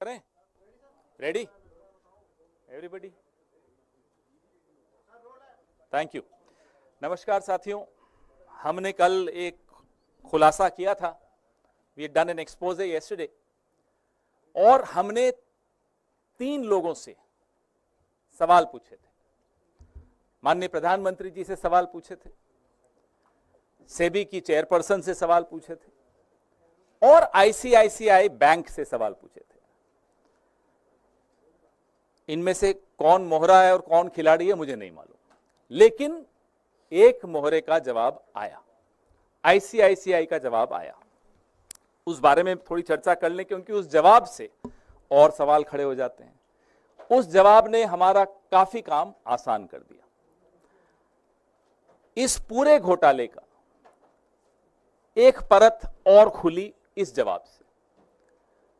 करें? Ready everybody? Thank you. नमस्कार साथियों, हमने कल एक खुलासा किया था, we done an expose yesterday, और हमने 3 लोगों से सवाल पूछे थे। माननीय प्रधानमंत्री जी से सवाल पूछे थे, सेबी की चेयरपर्सन से सवाल पूछे थे, और आईसीआईसीआई बैंक से सवाल पूछे थे। इनमें से कौन मोहरा है और कौन खिलाड़ी है मुझे नहीं मालूम, लेकिन एक मोहरे का जवाब आया, आईसीआईसीआई का जवाब आया। उस बारे में थोड़ी चर्चा कर लें, क्योंकि उस जवाब से और सवाल खड़े हो जाते हैं। उस जवाब ने हमारा काफी काम आसान कर दिया। इस पूरे घोटाले का एक परत और खुली इस जवाब से।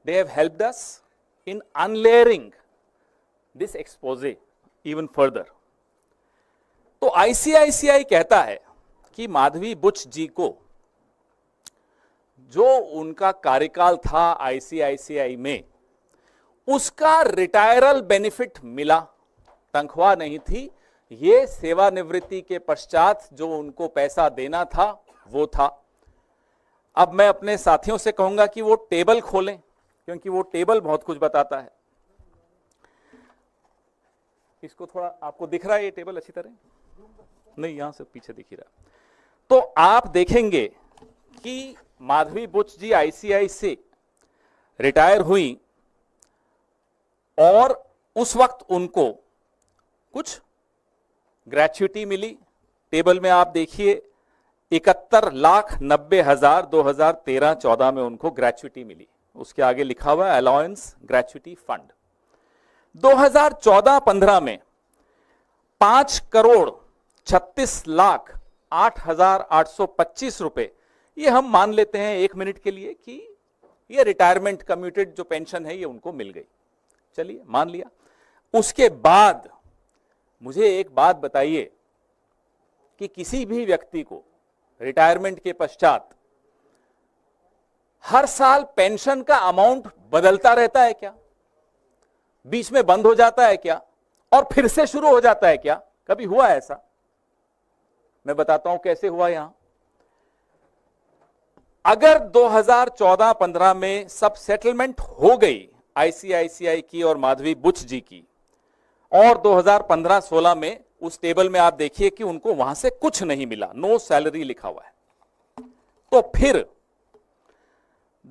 They have helped us in unlayering this expose even further. तो आईसीआईसीआई कहता है कि माधवी बुच जी को जो उनका कार्यकाल था आईसीआईसीआई में, उसका रिटायरल बेनिफिट मिला, तनख्वाह नहीं थी। ये सेवानिवृत्ति के पश्चात जो उनको पैसा देना था वो था। अब मैं अपने साथियों से कहूंगा कि वो टेबल खोलें, क्योंकि वो टेबल बहुत कुछ बताता है। इसको थोड़ा आपको दिख रहा है ये टेबल अच्छी तरह? नहीं, यहां से पीछे दिख ही रहा। तो आप देखेंगे कि माधवी बुच जी आईसीआई से रिटायर हुई और उस वक्त उनको कुछ ग्रेच्युटी मिली। टेबल में आप देखिए 71,90,000 2013-14 में उनको ग्रेच्युटी मिली। उसके आगे लिखा हुआ है अलाउंस ग्रेच्युटी फंड। 2014-15 में 5,36,08,825 रुपए, ये हम मान लेते हैं 1 मिनट के लिए कि ये रिटायरमेंट कम्यूटेड जो पेंशन है ये उनको मिल गई। चलिए मान लिया। उसके बाद मुझे एक बात बताइए कि किसी भी व्यक्ति को रिटायरमेंट के पश्चात हर साल पेंशन का अमाउंट बदलता रहता है क्या? बीच में बंद हो जाता है क्या और फिर से शुरू हो जाता है क्या? कभी हुआ ऐसा? मैं बताता हूं कैसे हुआ। यहां अगर 2014-15 में सब सेटलमेंट हो गई आईसीआईसीआई की और माधवी बुच जी की, और 2015-16 में उस टेबल में आप देखिए कि उनको वहां से कुछ नहीं मिला, नो सैलरी लिखा हुआ है, तो फिर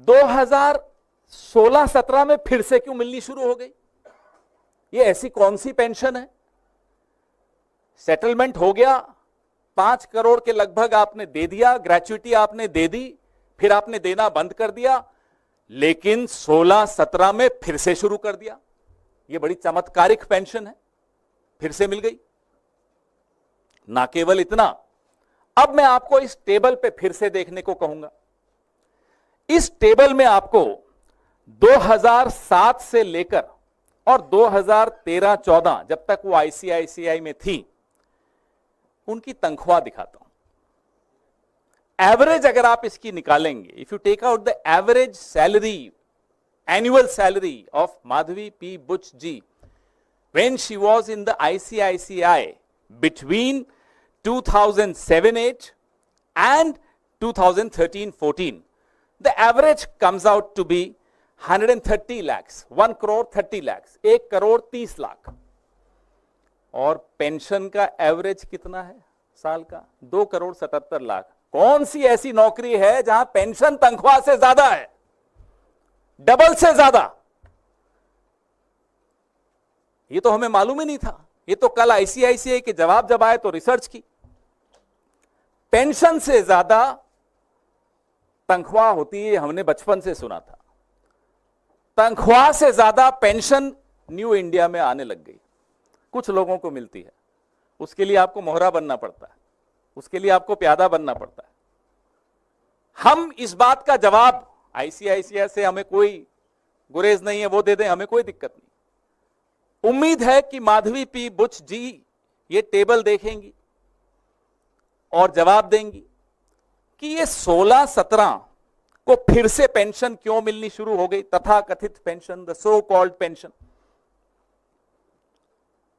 2016-17 में फिर से क्यों मिलनी शुरू हो गई? ये ऐसी कौन सी पेंशन है? सेटलमेंट हो गया, 5 करोड़ के लगभग आपने दे दिया, ग्रेच्युटी आपने दे दी, फिर आपने देना बंद कर दिया, लेकिन 16-17 में फिर से शुरू कर दिया। ये बड़ी चमत्कारिक पेंशन है, फिर से मिल गई। ना केवल इतना, अब मैं आपको इस टेबल पे फिर से देखने को कहूंगा। इस टेबल में आपको 2007 से लेकर और 2013-14 जब तक वो आईसीआईसीआई में थी, उनकी तनख्वाह दिखाता हूं। एवरेज अगर आप इसकी निकालेंगे, if you take out the average salary, annual salary of Madhavi P. Buch ji when she was in the ICICI between 2007-8 and 2013-14, the average comes out to be 130 lakhs, 1 crore 30 lakhs, 1 crore 30 lakh. और pension का average कितना है साल का? 2 करोड़ 77 लाख। कौन सी ऐसी नौकरी है जहां पेंशन तनख्वाह से ज्यादा है, डबल से ज्यादा? ये तो हमें मालूम ही नहीं था। ये तो कल आईसीआईसीआई के जवाब जब आए तो रिसर्च की। पेंशन से ज्यादा तनख्वाह होती है, हमने बचपन से सुना था। तनख्वाह से ज्यादा पेंशन न्यू इंडिया में आने लग गई। कुछ लोगों को मिलती है, उसके लिए आपको मोहरा बनना पड़ता है, उसके लिए आपको प्यादा बनना पड़ता है। हम इस बात का जवाब, आईसीआईसीआई से हमें कोई गुरेज नहीं है, वो दे दें, हमें कोई दिक्कत नहीं। उम्मीद है कि माधवी पी बुच जी ये टेबल देखेंगी और जवाब देंगी कि ये 16-17 को फिर से पेंशन क्यों मिलनी शुरू हो गई, तथाकथित pension, the so called pension.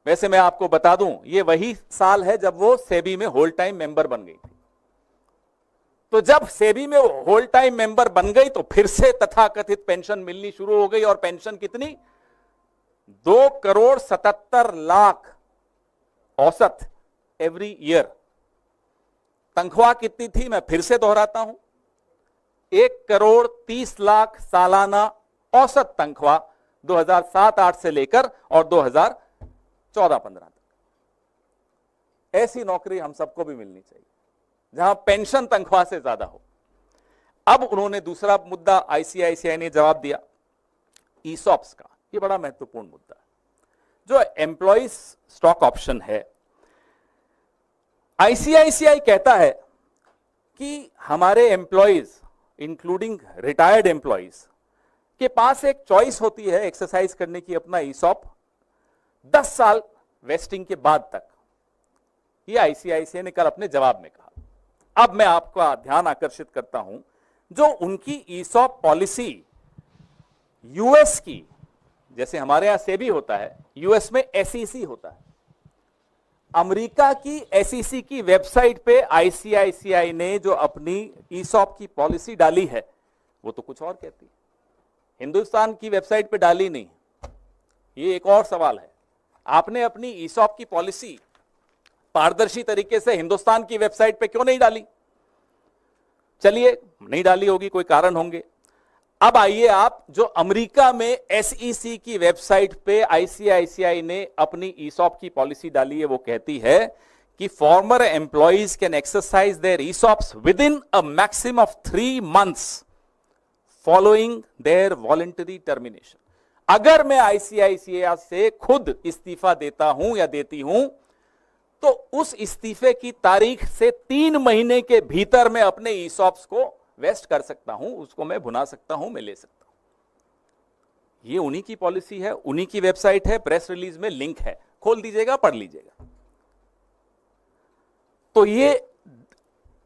वैसे मैं आपको बता दूं, ये वही साल है जब वो सेबी में होल टाइम मेंबर बन गई थी। तो जब सेबी में होल टाइम मेंबर बन गई तो फिर से तथाकथित पेंशन मिलनी शुरू हो गई। और पेंशन कितनी, 2,77,00,000 औसत एवरी ईयर। तनख्वाह कितनी थी, मैं फिर से दोहराता हूं, 1,30,00,000 सालाना औसत तनख्वाह 2007-8 से लेकर और 2014-15 तक। ऐसी नौकरी हम सबको भी मिलनी चाहिए जहां पेंशन तनख्वाह से ज्यादा हो। अब उन्होंने दूसरा मुद्दा आईसीआईसीआई ने जवाब दिया ईसॉप्स का। ये बड़ा महत्वपूर्ण मुद्दा है। जो एम्प्लॉइज स्टॉक ऑप्शन है, आईसीआईसीआई कहता है कि हमारे एम्प्लॉइज इंक्लूडिंग रिटायर्ड एम्प्लॉइज के पास एक चॉइस होती है एक्सरसाइज करने की अपना ईसॉप 10 साल वेस्टिंग के बाद तक। ये आईसीआईसीआई ने कल अपने जवाब में कहा। अब मैं आपका ध्यान आकर्षित करता हूं, जो उनकी ईसॉप पॉलिसी यूएस की, जैसे हमारे यहां सेबी होता है, यूएस में एसईसी होता है। अमेरिका की एसईसी की वेबसाइट पे आईसीआईसीआई ने जो अपनी ईसॉप की पॉलिसी डाली है वो तो कुछ और कहती है, हिंदुस्तान की वेबसाइट पे डाली नहीं। ये एक और सवाल है, आपने अपनी ईसॉप की पॉलिसी पारदर्शी तरीके से हिंदुस्तान की वेबसाइट पे क्यों नहीं डाली? चलिए, नहीं डाली होगी, कोई कारण होंगे। अब आइए आप, जो अमेरिका में एसईसी की वेबसाइट पे आईसीआईसीआई ने अपनी ईसॉप की पॉलिसी डाली है, वो कहती है कि former employees can exercise their ESOPs within a maximum of 3 months following their voluntary termination. अगर मैं आईसीआईसीआई से खुद इस्तीफा देता हूं या देती हूं, तो उस इस्तीफे की तारीख से 3 महीने के भीतर मैं अपने ईसॉप्स को वेस्ट कर सकता हूं, उसको मैं भुना सकता हूं, मैं ले सकता हूं। ये उन्हीं की पॉलिसी है, उन्हीं की वेबसाइट है, प्रेस रिलीज में लिंक है, खोल दीजिएगा, पढ़ लीजिएगा। तो ये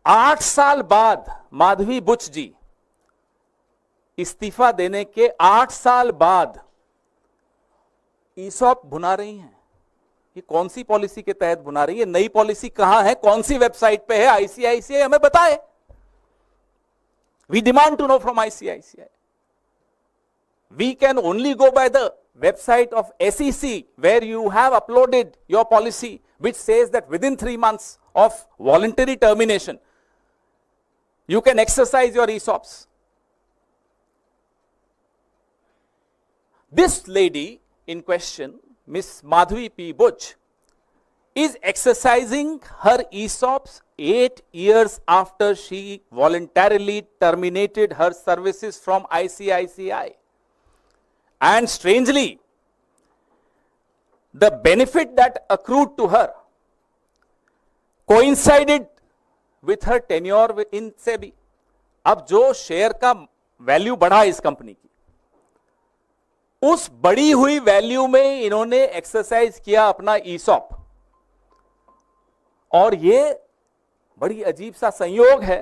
8 साल बाद माधवी बुच जी इस्तीफा देने के 8 साल बाद ईसॉप भुना रही हैं। ये कौन सी पॉलिसी के तहत भुना रही है? नई पॉलिसी कहां है, कौन सी वेबसाइट पे है? आईसीआईसीआई हमें बताए। We demand to know from ICICI. We can only go by the website of SEC, where you have uploaded your policy, which says that within 3 months of voluntary termination, you can exercise your ESOPs. This lady in question, Miss Madhvi P. Buch, is exercising her ESOPs 8 years after she voluntarily terminated her services from ICICI. And strangely, the benefit that accrued to her coincided with her tenure in SEBI. अब जो share का value बढ़ा इस company की, उस बढ़ी हुई value में इन्होंने एक्सरसाइज किया अपना ईसॉप। और ये बड़ी अजीब सा संयोग है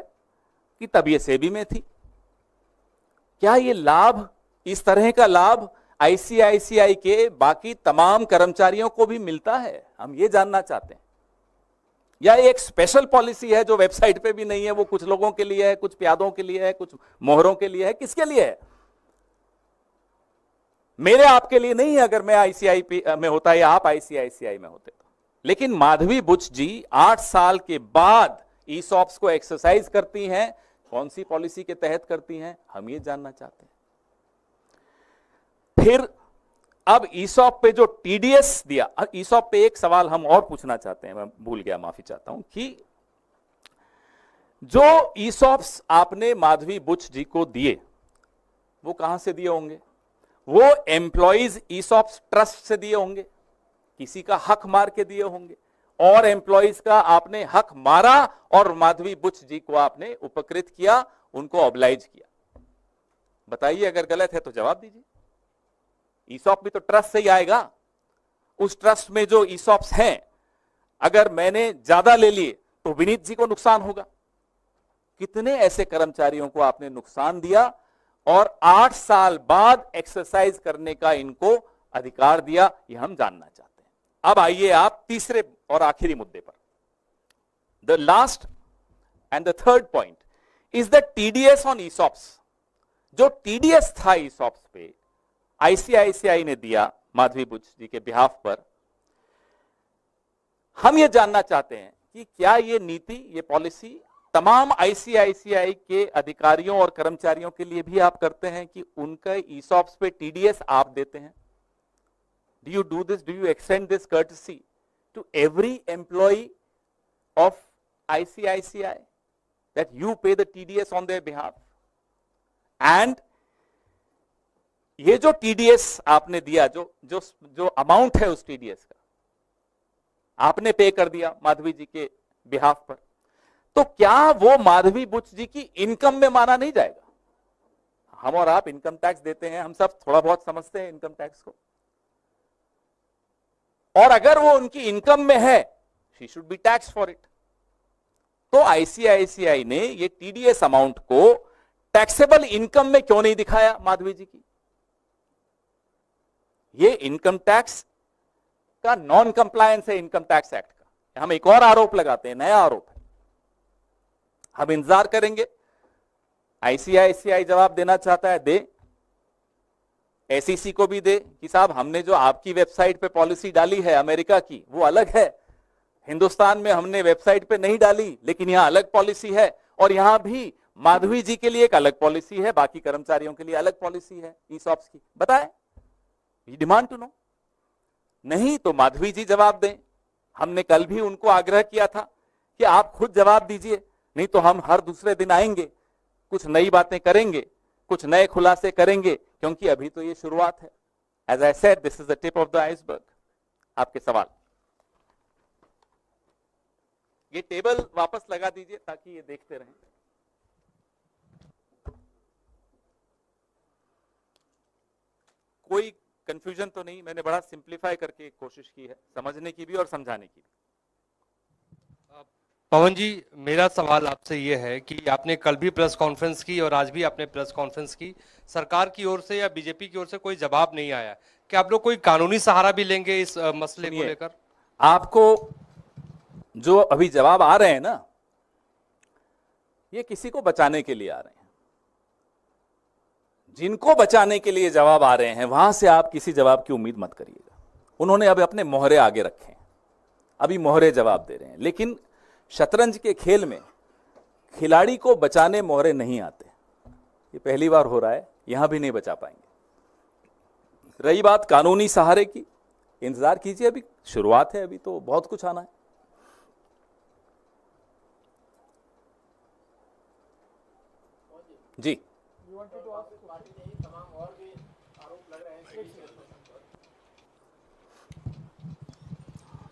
कि तब ये सेबी में थी। क्या ये लाभ, इस तरह का लाभ आईसीआईसीआई के बाकी तमाम कर्मचारियों को भी मिलता है? हम ये जानना चाहते हैं। या एक स्पेशल पॉलिसी है जो वेबसाइट पे भी नहीं है, वो कुछ लोगों के लिए है, कुछ प्यादों के लिए है, कुछ मोहरों के लिए है, किसके लिए है? मेरे आपके लिए नहीं है। अगर मैं आईसीआई में होता या आप आईसीआईसीआई में होते। लेकिन माधवी बुच जी 8 साल के बाद ईसॉप्स को एक्सरसाइज करती हैं। कौन सी पॉलिसी के तहत करती हैं, हम ये जानना चाहते हैं। फिर अब ईसॉप पे जो टीडीएस दिया, ईसॉप पे एक सवाल हम और पूछना चाहते हैं, मैं भूल गया, माफी चाहता हूं, कि जो ईसॉप्स आपने माधवी बुच जी को दिए वो कहां से दिए होंगे? वो एम्प्लॉइज ईसॉप्स ट्रस्ट से दिए होंगे, किसी का हक मार के दिए होंगे, और एम्प्लॉइज का आपने हक मारा और माधवी बुच जी को आपने उपकृत किया, उनको ऑब्लाइज किया। बताइए, अगर गलत है तो जवाब दीजिए। ईसॉप भी तो ट्रस्ट से ही आएगा। उस ट्रस्ट में जो ईसॉप्स हैं, अगर मैंने ज्यादा ले लिए तो विनीत जी को नुकसान होगा, कितने ऐसे कर्मचारियों को आपने नुकसान दिया और 8 साल बाद एक्सरसाइज करने का इनको अधिकार दिया, ये हम जानना चाहते हैं। अब आइए आप तीसरे और आखिरी मुद्दे पर। The last and the third point is the TDS on ESOPs. जो टीडीएस था ईसॉप्स पे आईसीआईसीआई ने दिया माधवी बुच जी के बिहाफ पर, हम ये जानना चाहते हैं कि क्या ये नीति, ये पॉलिसी तमाम आईसीआईसीआई के अधिकारियों और कर्मचारियों के लिए भी आप करते हैं कि उनका ईसॉप्स पे टीडीएस आप देते हैं? Do you do this, do you extend this courtesy to every employee of ICICI that you pay the TDS on their behalf? And ये जो टीडीएस आपने दिया, जो अमाउंट है उस टीडीएस का आपने पे कर दिया माधवी जी के बिहाफ पर, तो क्या वो माधवी बुच जी की इनकम में माना नहीं जाएगा? हम और आप इनकम टैक्स देते हैं, हम सब थोड़ा बहुत समझते हैं इनकम टैक्स को, और अगर वो उनकी इनकम में है, she should be tax for it. तो आईसीआईसीआई ने ये टीडीएस अमाउंट को टैक्सेबल इनकम में क्यों नहीं दिखाया माधवी जी की? ये इनकम टैक्स का नॉन कंप्लायंस है इनकम टैक्स एक्ट का। हम एक और आरोप लगाते हैं, नया आरोप है। हम इंतजार करेंगे, आईसीआईसीआई जवाब देना चाहता है दे, एसईसी को भी दे कि साहब हमने जो आपकी वेबसाइट पे पॉलिसी डाली है अमेरिका की वो अलग है, हिंदुस्तान में हमने वेबसाइट पे नहीं डाली, लेकिन यहां अलग पॉलिसी है, और यहां भी माधवी जी के लिए एक अलग पॉलिसी है, बाकी कर्मचारियों के लिए अलग पॉलिसी है ईसॉप्स की। बताएं, डिमांड टू नो। नहीं तो माधवी जी जवाब दें। हमने कल भी उनको आग्रह किया था कि आप खुद जवाब दीजिए, नहीं तो हम हर दूसरे दिन आएंगे, कुछ नई बातें करेंगे, कुछ नए खुलासे करेंगे, क्योंकि अभी तो ये शुरुआत है। As I said, this is the tip of the iceberg. आपके सवाल। ये टेबल वापस लगा दीजिए ताकि ये देखते रहें। कोई कंफ्यूजन तो नहीं? मैंने बड़ा सिंप्लीफाई करके कोशिश की है समझने की भी और समझाने की भी। पवन जी, मेरा सवाल आपसे ये है कि आपने कल भी प्रेस कॉन्फ्रेंस की और आज भी आपने प्रेस कॉन्फ्रेंस की, सरकार की ओर से या बीजेपी की ओर से कोई जवाब नहीं आया। क्या आप लोग कोई कानूनी सहारा भी लेंगे इस मसले को लेकर? आपको जो अभी जवाब आ रहे हैं ना, ये किसी को बचाने के लिए आ रहे हैं। जिनको बचाने के लिए जवाब आ रहे हैं वहां से आप किसी जवाब की उम्मीद मत करिएगा। उन्होंने अब अपने मोहरे आगे रखे हैं, अभी मोहरे जवाब दे रहे हैं, लेकिन शतरंज के खेल में खिलाड़ी को बचाने मोहरे नहीं आते। ये पहली बार हो रहा है, यहां भी नहीं बचा पाएंगे। रही बात कानूनी सहारे की, इंतजार कीजिए, अभी शुरुआत है, अभी तो बहुत कुछ आना है। जी,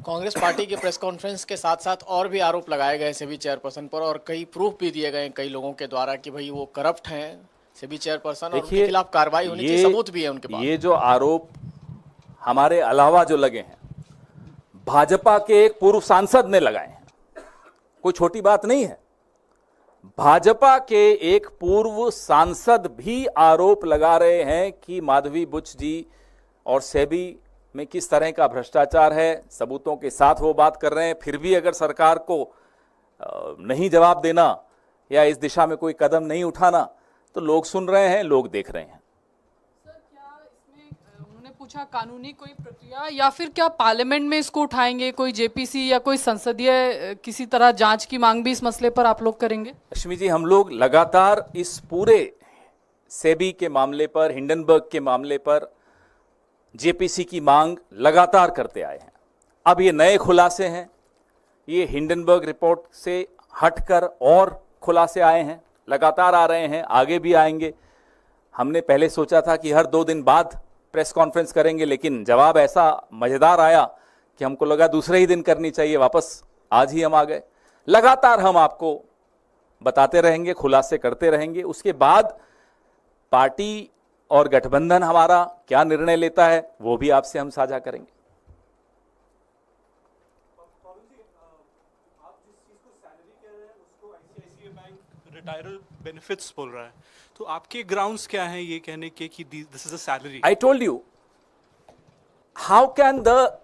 कांग्रेस पार्टी के प्रेस कॉन्फ्रेंस के साथ साथ और भी आरोप लगाए गए सेबी चेयरपर्सन पर, और कई प्रूफ भी दिए गए कई लोगों के द्वारा कि भाई वो करप्ट हैं सेबी चेयरपर्सन, और उनके खिलाफ कार्रवाई होनी चाहिए, सबूत भी है उनके पास। ये जो आरोप हमारे अलावा जो लगे हैं, भाजपा के एक पूर्व सांसद ने लगाए हैं, कोई छोटी बात नहीं है। भाजपा के एक पूर्व सांसद भी आरोप लगा रहे हैं कि माधवी बुच जी और सेबी में किस तरह का भ्रष्टाचार है, सबूतों के साथ वो बात कर रहे हैं। फिर भी अगर सरकार को नहीं जवाब देना या इस दिशा में कोई कदम नहीं उठाना, तो लोग सुन रहे हैं, लोग देख रहे हैं। सर, क्या इसमें उन्होंने पूछा कानूनी कोई प्रक्रिया, या फिर क्या पार्लियामेंट में इसको उठाएंगे, कोई जेपीसी या कोई संसदीय किसी तरह जांच की मांग भी इस मसले पर आप लोग करेंगे? लक्ष्मी जी, हम लोग लगातार इस पूरे सेबी के मामले पर, हिंडनबर्ग के मामले पर जेपीसी की मांग लगातार करते आए हैं। अब ये नए खुलासे हैं, ये हिंडनबर्ग रिपोर्ट से हटकर और खुलासे आए हैं, लगातार आ रहे हैं, आगे भी आएंगे। हमने पहले सोचा था कि हर 2 दिन बाद प्रेस कॉन्फ्रेंस करेंगे, लेकिन जवाब ऐसा मजेदार आया कि हमको लगा दूसरे ही दिन करनी चाहिए, वापस आज ही हम आ गए। लगातार हम आपको बताते रहेंगे, खुलासे करते रहेंगे। उसके बाद पार्टी और गठबंधन हमारा क्या निर्णय लेता है वो भी आपसे हम साझा करेंगे। रिटायरल बेनिफिट्स बोल रहा है, तो आपके ग्राउंड्स क्या हैं ये कहने के कि this is a salary? I told you, how can the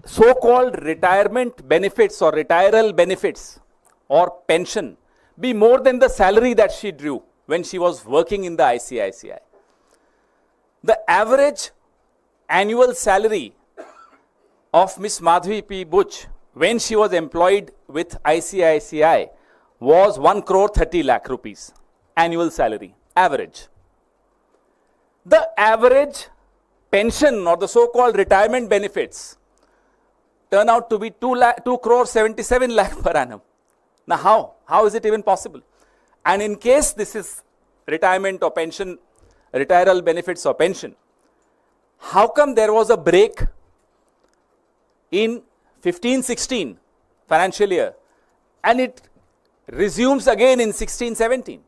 so-called retirement benefits or retiral benefits or pension be more than the salary that she drew when she was working in the ICICI? The average annual salary of Miss Madhvi P. Buch when she was employed with ICICI was 1 crore 30 lakh rupees annual salary, average. The average pension or the so-called retirement benefits turn out to be 2 crore 77 lakh per annum. Now how is it even possible? And in case this is retirement or pension, retiral benefits or pension, how come there was a break in 15-16 financial year and it resumes again in 16-17,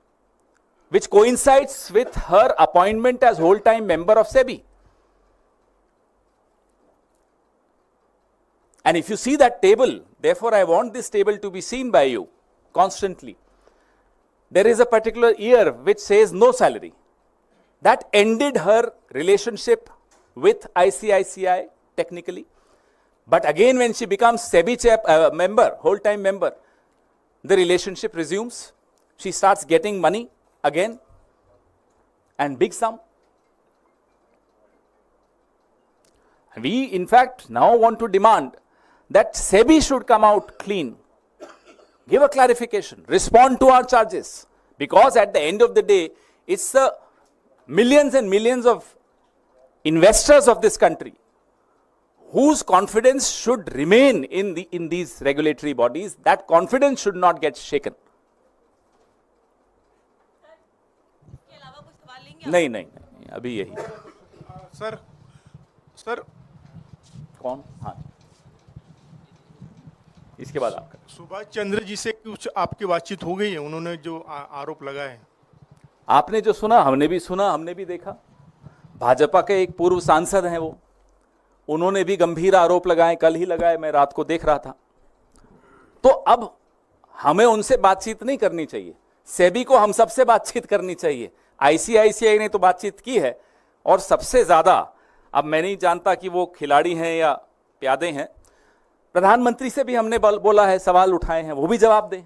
which coincides with her appointment as whole-time member of SEBI? And if you see that table, therefore I want this table to be seen by you constantly. There is a particular year which says no salary. That ended her relationship with ICICI technically. But again, when she becomes SEBI member, whole-time member, the relationship resumes. She starts getting money again, and big sum. We, in fact, now want to demand that SEBI should come out clean, give a clarification, respond to our charges, because at the end of the day, it's the millions and millions of investors of this country whose confidence should remain in these regulatory bodies. That confidence should not get shaken. नहीं नहीं नहीं अभी यही sir कौन? हाँ, इसके बाद आपका। सुभाष चंद्र जी से कुछ आपकी बातचीत हो गई है? उन्होंने जो आरोप लगाए, आपने जो सुना, हमने भी देखा। भाजपा के एक पूर्व सांसद हैं वो, उन्होंने भी गंभीर आरोप लगाए, कल ही लगाए, मैं रात को देख रहा था। तो अब हमें उनसे बातचीत नहीं करनी चाहिए, सेबी को हम सबसे बातचीत करनी चाहिए। आईसीआईसीआई ने तो बातचीत की है, और सबसे ज्यादा, अब मैं नहीं जानता कि वो खिलाड़ी हैं या प्यादे हैं, प्रधानमंत्री से भी हमने बोला है, सवाल उठाए हैं, वो भी जवाब दें।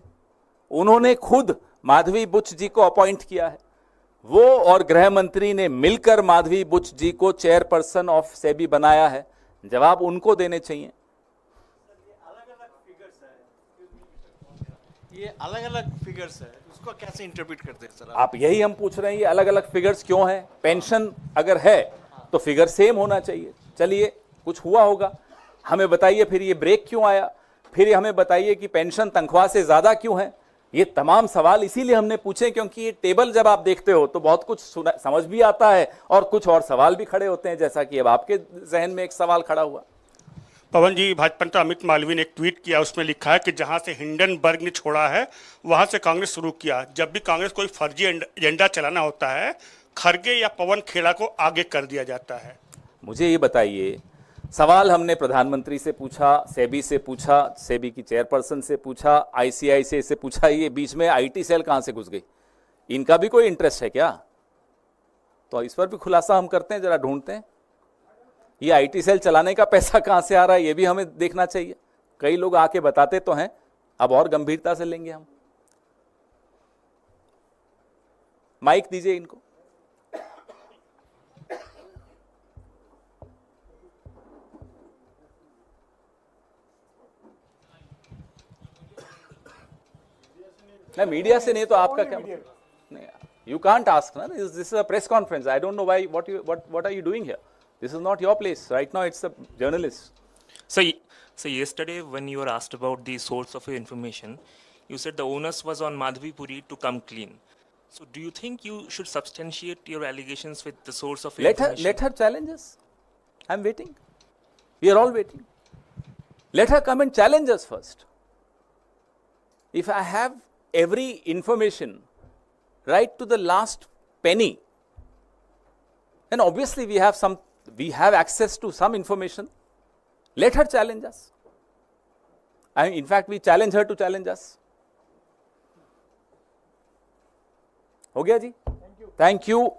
उन्होंने खुद माधवी बुच जी को अपॉइंट किया है, वो और गृह मंत्री ने मिलकर माधवी बुच जी को चेयरपर्सन ऑफ सेबी बनाया है, जवाब उनको देने चाहिए। ये अलग अलग फिगर्स है, उसको कैसे इंटरप्रेट करते हैं सर आप? यही हम पूछ रहे हैं, ये अलग अलग फिगर्स क्यों हैं? पेंशन अगर है तो फिगर सेम होना चाहिए। चलिए, कुछ हुआ होगा, हमें बताइए फिर ये ब्रेक क्यों आया, फिर हमें बताइए कि पेंशन तनख्वाह से ज्यादा क्यों है। ये तमाम सवाल इसीलिए हमने पूछे क्योंकि ये टेबल जब आप देखते हो तो बहुत कुछ समझ भी आता है और कुछ और सवाल भी खड़े होते हैं, जैसा कि अब आपके जहन में एक सवाल खड़ा हुआ। पवन जी, भाजपा नेता अमित मालवीय ने एक ट्वीट किया, उसमें लिखा है कि जहां से हिंडनबर्ग ने छोड़ा है वहां से कांग्रेस शुरू किया। जब भी कांग्रेस कोई फर्जी एजेंडा चलाना होता है, खरगे या पवन खेड़ा को आगे कर दिया जाता है। मुझे ये बताइए, सवाल हमने प्रधानमंत्री से पूछा, सेबी से पूछा, सेबी की चेयरपर्सन से पूछा, आईसीआईसीआई से पूछा, ये बीच में आईटी सेल कहां से घुस गई? इनका भी कोई इंटरेस्ट है क्या? तो इस पर भी खुलासा हम करते हैं, जरा ढूंढते हैं। ये आईटी सेल चलाने का पैसा कहां से आ रहा है, ये भी हमें देखना चाहिए। कई लोग आके बताते तो हैं, अब और गंभीरता से लेंगे हम। माइक दीजिए इनको। नहीं, मीडिया से नहीं तो आपका क्या मतलब? नहीं, यू कांट आस्क ना, this is a press conference. I don't know why, what are you doing here? This is not your place. Right now, it's a journalist. So yesterday, when you were asked about the source of your information, you said the onus was on Madhvi Puri to come clean. So do you think you should substantiate your allegations with the source of your information? Let her challenge us. I'm waiting. We are all waiting. Let her come and challenge us first. If I have every information right to the last penny, then obviously we have access to some information. Let her challenge us. In fact, we challenge her to challenge us. हो गया जी, thank you.